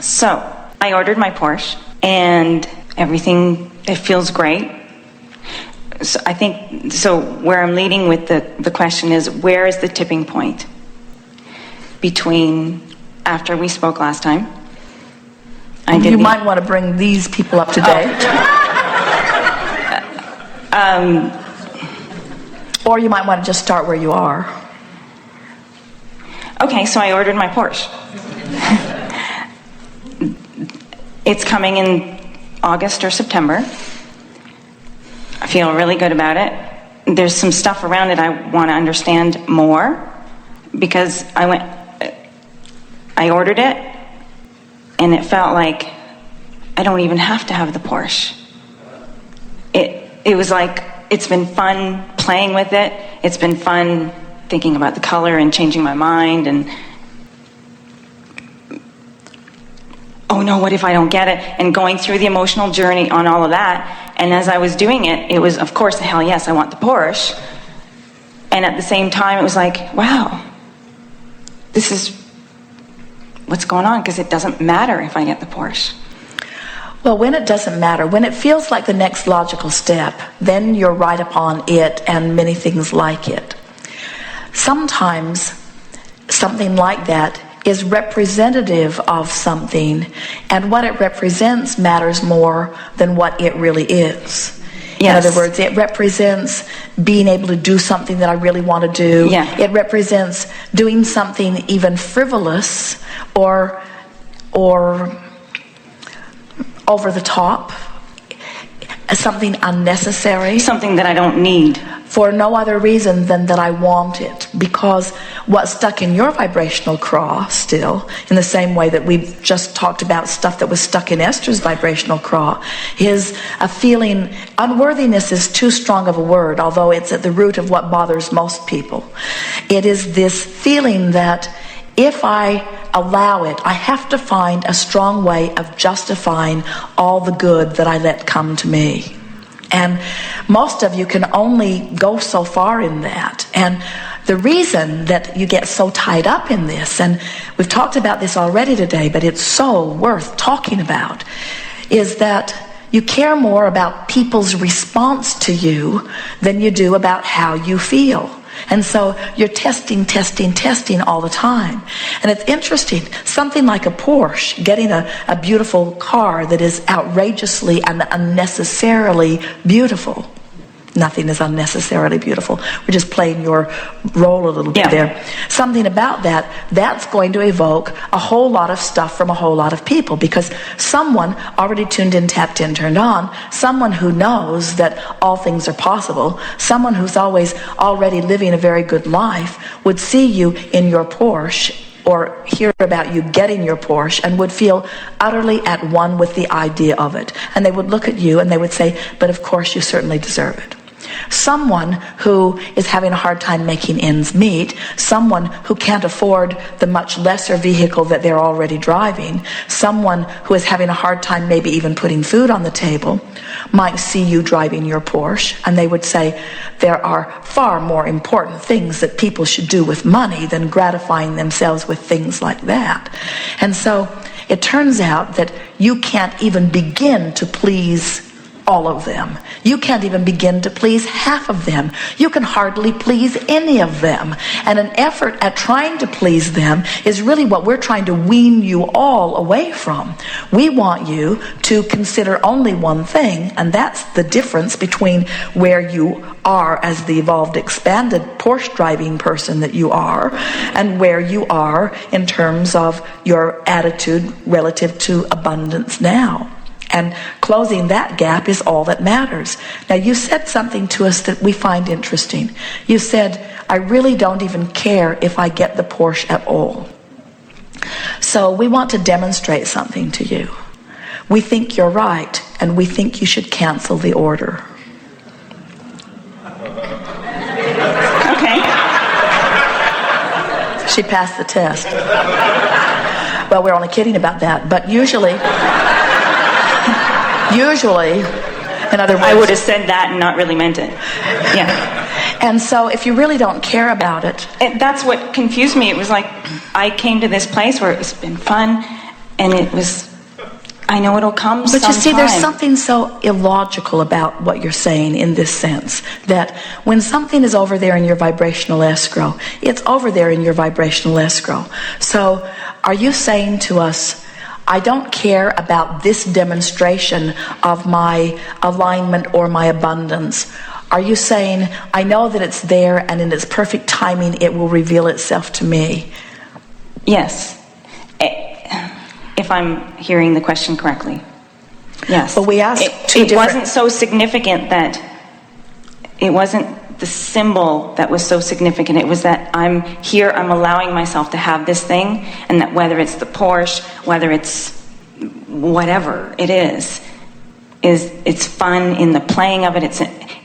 So I ordered my Porsche, and everything, it feels great. So I think, so where I'm leading with the question is, where is the tipping point between after we spoke last time? You might want to bring these people up to date. Or you might want to just start where you are. Okay, so I ordered my Porsche. It's coming in August or September. I feel really good about it. There's some stuff around it I want to understand more, because I ordered it, and it felt like I don't even have to have the Porsche. It was like, it's been fun playing with it. It's been fun thinking about the color and changing my mind, and oh no, what if I don't get it? And going through the emotional journey on all of that. And as I was doing it, it was, of course, hell yes, I want the Porsche. And at the same time, it was like, wow, this is what's going on, because it doesn't matter if I get the Porsche. Well, when it doesn't matter, when it feels like the next logical step, then you're right upon it and many things like it. Sometimes something like that is representative of something, and what it represents matters more than what it really is. Yes. In other words, it represents being able to do something that I really want to do. Yeah. It represents doing something even frivolous or over the top, something unnecessary. Something that I don't need. For no other reason than that I want it. Because what's stuck in your vibrational craw still, in the same way that we've just talked about stuff that was stuck in Esther's vibrational craw, is a feeling, unworthiness is too strong of a word, although it's at the root of what bothers most people. It is this feeling that if I allow it, I have to find a strong way of justifying all the good that I let come to me. And most of you can only go so far in that. And the reason that you get so tied up in this, and we've talked about this already today, but it's so worth talking about, is that you care more about people's response to you than you do about how you feel. And so you're testing all the time. And it's interesting, something like a Porsche, getting a beautiful car that is outrageously and unnecessarily beautiful. Nothing is unnecessarily beautiful. We're just playing your role a little bit there. Something about that, that's going to evoke a whole lot of stuff from a whole lot of people, because someone already tuned in, tapped in, turned on, someone who knows that all things are possible, someone who's always already living a very good life would see you in your Porsche or hear about you getting your Porsche and would feel utterly at one with the idea of it. And they would look at you and they would say, but of course you certainly deserve it. Someone who is having a hard time making ends meet, someone who can't afford the much lesser vehicle that they're already driving, someone who is having a hard time maybe even putting food on the table, might see you driving your Porsche, and they would say, there are far more important things that people should do with money than gratifying themselves with things like that. And so it turns out that you can't even begin to please all of them. You can't even begin to please half of them. You can hardly please any of them. And an effort at trying to please them is really what we're trying to wean you all away from. We want you to consider only one thing, and that's the difference between where you are as the evolved, expanded Porsche driving person that you are, and where you are in terms of your attitude relative to abundance now. And closing that gap is all that matters. Now, you said something to us that we find interesting. You said, I really don't even care if I get the Porsche at all. So we want to demonstrate something to you. We think you're right, and we think you should cancel the order. Okay. She passed the test. Well, we're only kidding about that, but usually, in other words, I would have said that and not really meant it. Yeah. And so if you really don't care about it, That's what confused me. It was like I came to this place where it's been fun, And it was, I know it'll come sometime. But you see, there's something so illogical about what you're saying in this sense, that when something is over there in your vibrational escrow, it's over there in your vibrational escrow. So are you saying to us, I don't care about this demonstration of my alignment or my abundance? Are you saying, I know that it's there and in its perfect timing it will reveal itself to me? Yes. If I'm hearing the question correctly. Yes. But we asked it wasn't so significant that it wasn't the symbol that was so significant. It was that I'm here, I'm allowing myself to have this thing, and that whether it's the Porsche, whether it's whatever it is it's fun in the playing of it.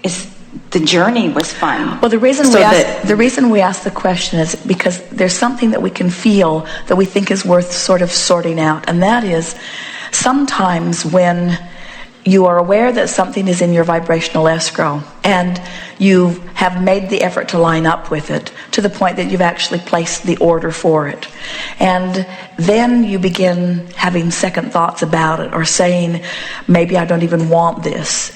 It's the journey was fun. Well, the reason we ask the question is because there's something that we can feel that we think is worth sort of sorting out, and that is sometimes when you are aware that something is in your vibrational escrow and you have made the effort to line up with it to the point that you've actually placed the order for it, and then you begin having second thoughts about it or saying, maybe I don't even want this.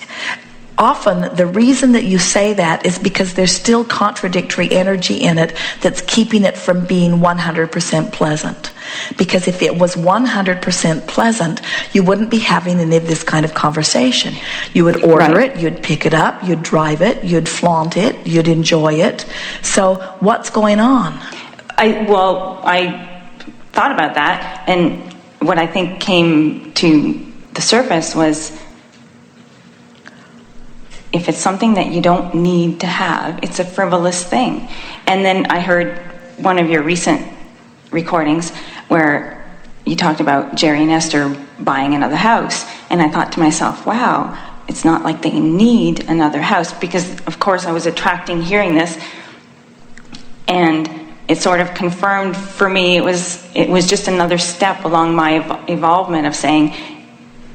Often the reason that you say that is because there's still contradictory energy in it that's keeping it from being 100% pleasant. Because if it was 100% pleasant, you wouldn't be having any of this kind of conversation. You would order it, you'd pick it up, you'd drive it, you'd flaunt it, you'd enjoy it. So what's going on? I thought about that, and what I think came to the surface was, if it's something that you don't need to have, it's a frivolous thing. And then I heard one of your recent recordings where you talked about Jerry and Esther buying another house. And I thought to myself, wow, it's not like they need another house, because of course I was attracting hearing this. And it sort of confirmed for me, it was just another step along my evolvement of saying,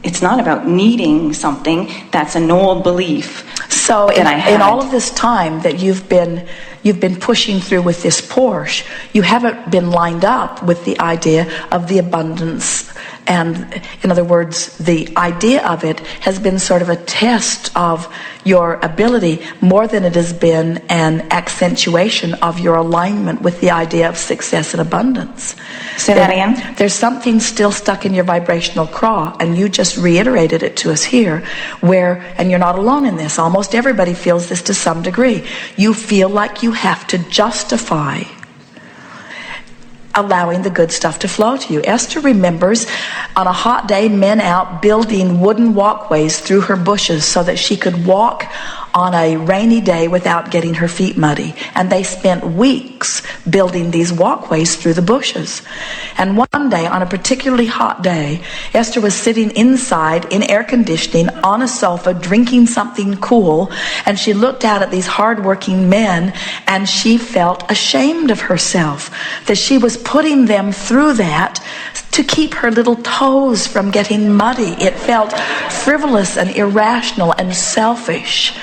it's not about needing something. That's an old belief. So in all of this time that you've been pushing through with this Porsche, you haven't been lined up with the idea of the abundance. And in other words, the idea of it has been sort of a test of your ability more than it has been an accentuation of your alignment with the idea of success and abundance. Say that again? There's something still stuck in your vibrational craw, and you just reiterated it to us here, and you're not alone in this, almost everybody feels this to some degree. You feel like you have to justify allowing the good stuff to flow to you. Esther remembers on a hot day, men out building wooden walkways through her bushes so that she could walk on a rainy day without getting her feet muddy. And they spent weeks building these walkways through the bushes. And one day, on a particularly hot day, Esther was sitting inside in air conditioning on a sofa drinking something cool, and she looked out at these hardworking men, and she felt ashamed of herself that she was putting them through that to keep her little toes from getting muddy. It felt frivolous and irrational and selfish.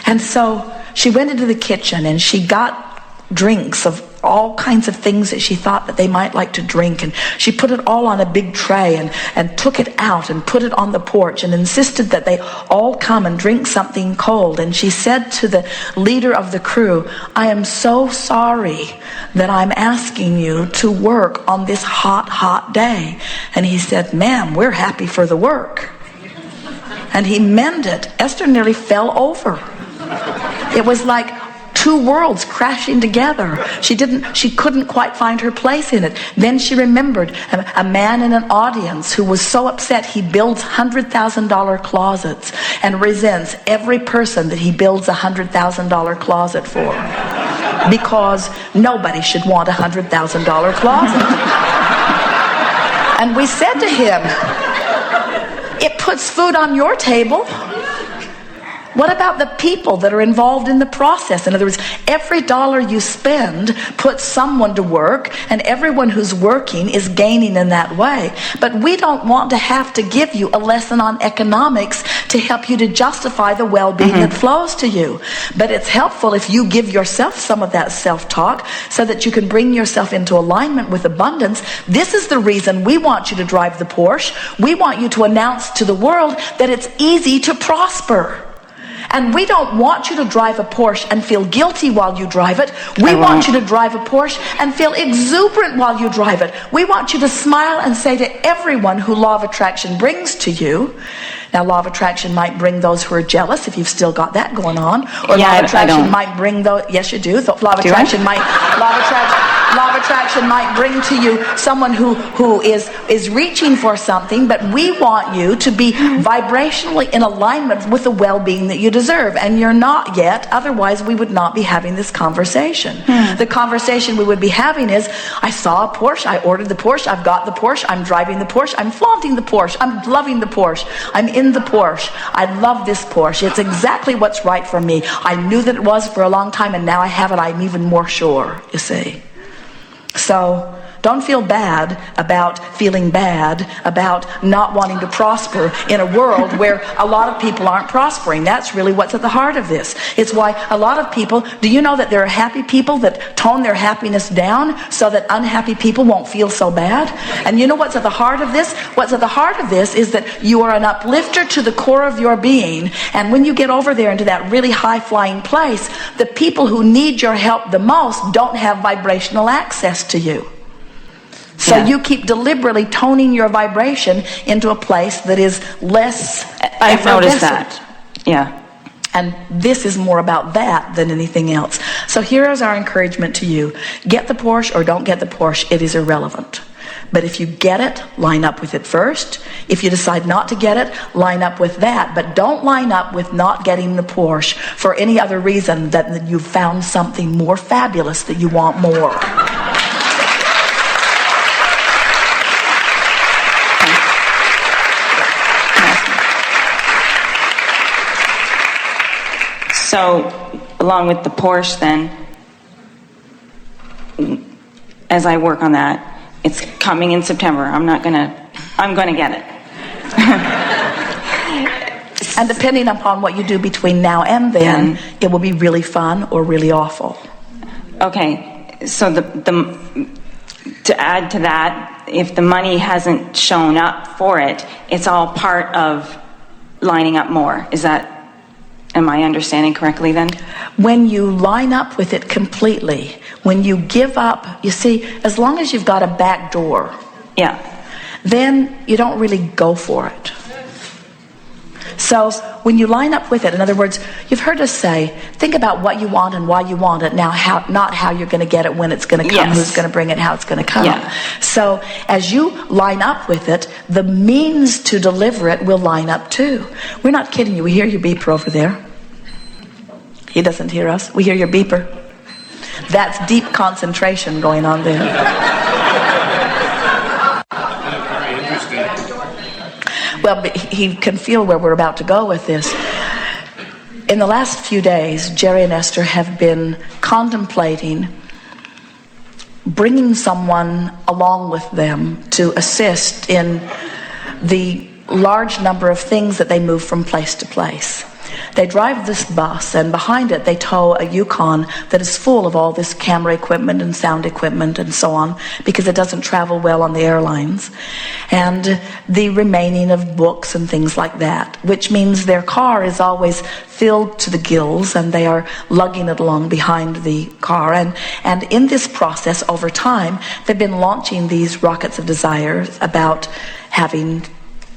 And so she went into the kitchen and she got drinks of all kinds of things that she thought that they might like to drink, and she put it all on a big tray and took it out and put it on the porch and insisted that they all come and drink something cold. And she said to the leader of the crew, I am so sorry that I'm asking you to work on this hot day. And he said, ma'am, we're happy for the work. And he meant it. Esther nearly fell over. It was like two worlds crashing together. She couldn't quite find her place in it. Then she remembered a man in an audience who was so upset he builds $100,000 closets and resents every person that he builds a $100,000 closet for, because nobody should want a $100,000 closet. And we said to him, it puts food on your table. What about the people that are involved in the process? In other words, every dollar you spend puts someone to work, and everyone who's working is gaining in that way. But we don't want to have to give you a lesson on economics to help you to justify the well-being that flows to you. But it's helpful if you give yourself some of that self-talk so that you can bring yourself into alignment with abundance. This is the reason we want you to drive the Porsche. We want you to announce to the world that it's easy to prosper. And we don't want you to drive a Porsche and feel guilty while you drive it. We want you to drive a Porsche and feel exuberant while you drive it. We want you to smile and say to everyone who law of attraction brings to you. Now, law of attraction might bring those who are jealous, if you've still got that going on. Or law of attraction might bring those, yes you do. Law of attraction might bring to you someone who is reaching for something, but we want you to be vibrationally in alignment with the well-being that you deserve. And you're not yet, otherwise we would not be having this conversation. The conversation we would be having is, I saw a Porsche, I ordered the Porsche, I've got the Porsche, I'm driving the Porsche, I'm flaunting the Porsche, I'm loving the Porsche, I'm in the Porsche, I love this Porsche, it's exactly what's right for me. I knew that it was for a long time, and now I have it, I'm even more sure, you see. So don't feel bad about feeling bad about not wanting to prosper in a world where a lot of people aren't prospering. That's really what's at the heart of this. It's why a lot of people, do you know that there are happy people that tone their happiness down so that unhappy people won't feel so bad? And you know what's at the heart of this? What's at the heart of this is that you are an uplifter to the core of your being, and when you get over there into that really high-flying place, the people who need your help the most don't have vibrational access to you. So you keep deliberately toning your vibration into a place that is less I've noticed that. Yeah. And this is more about that than anything else. So here is our encouragement to you. Get the Porsche or don't get the Porsche, it is irrelevant. But if you get it, line up with it first. If you decide not to get it, line up with that. But don't line up with not getting the Porsche for any other reason than that you've found something more fabulous that you want more. So, along with the Porsche then, as I work on that, it's coming in September. I'm gonna get it. And depending upon what you do between now and then, it will be really fun or really awful. Okay, so to add to that, if the money hasn't shown up for it, it's all part of lining up more. Am I understanding correctly then? When you line up with it completely, when you give up, you see, as long as you've got a back door, then you don't really go for it. So when you line up with it, in other words, you've heard us say, think about what you want and why you want it. Now, not how you're going to get it, when it's going to come, who's going to bring it, how it's going to come. So as you line up with it, the means to deliver it will line up too. We're not kidding you. We hear your beeper over there. He doesn't hear us. We hear your beeper. That's deep concentration going on there. Well, but he can feel where we're about to go with this. In the last few days, Jerry and Esther have been contemplating bringing someone along with them to assist in the large number of things that they move from place to place. They drive this bus, and behind it they tow a Yukon that is full of all this camera equipment and sound equipment and so on, because it doesn't travel well on the airlines, and the remaining of books and things like that, which means their car is always filled to the gills, and they are lugging it along behind the car. And in this process, over time, they've been launching these rockets of desire about having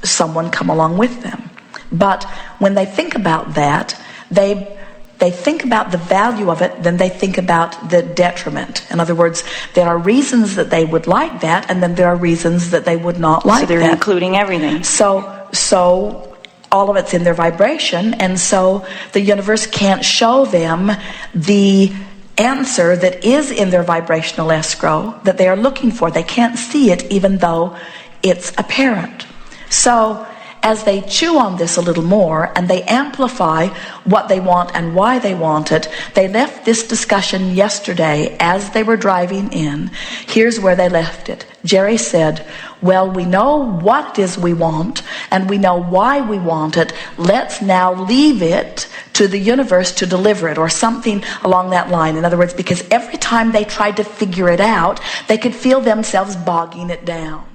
someone come along with them. But when they think about that, they think about the value of it, then they think about the detriment. In other words, there are reasons that they would like that, and then there are reasons that they would not like that. So they're including everything. So all of it's in their vibration, and so the universe can't show them the answer that is in their vibrational escrow that they are looking for. They can't see it even though it's apparent. So as they chew on this a little more and they amplify what they want and why they want it, they left this discussion yesterday as they were driving in. Here's where they left it. Jerry said, well, we know what it is we want and we know why we want it. Let's now leave it to the universe to deliver it, or something along that line. In other words, because every time they tried to figure it out, they could feel themselves bogging it down.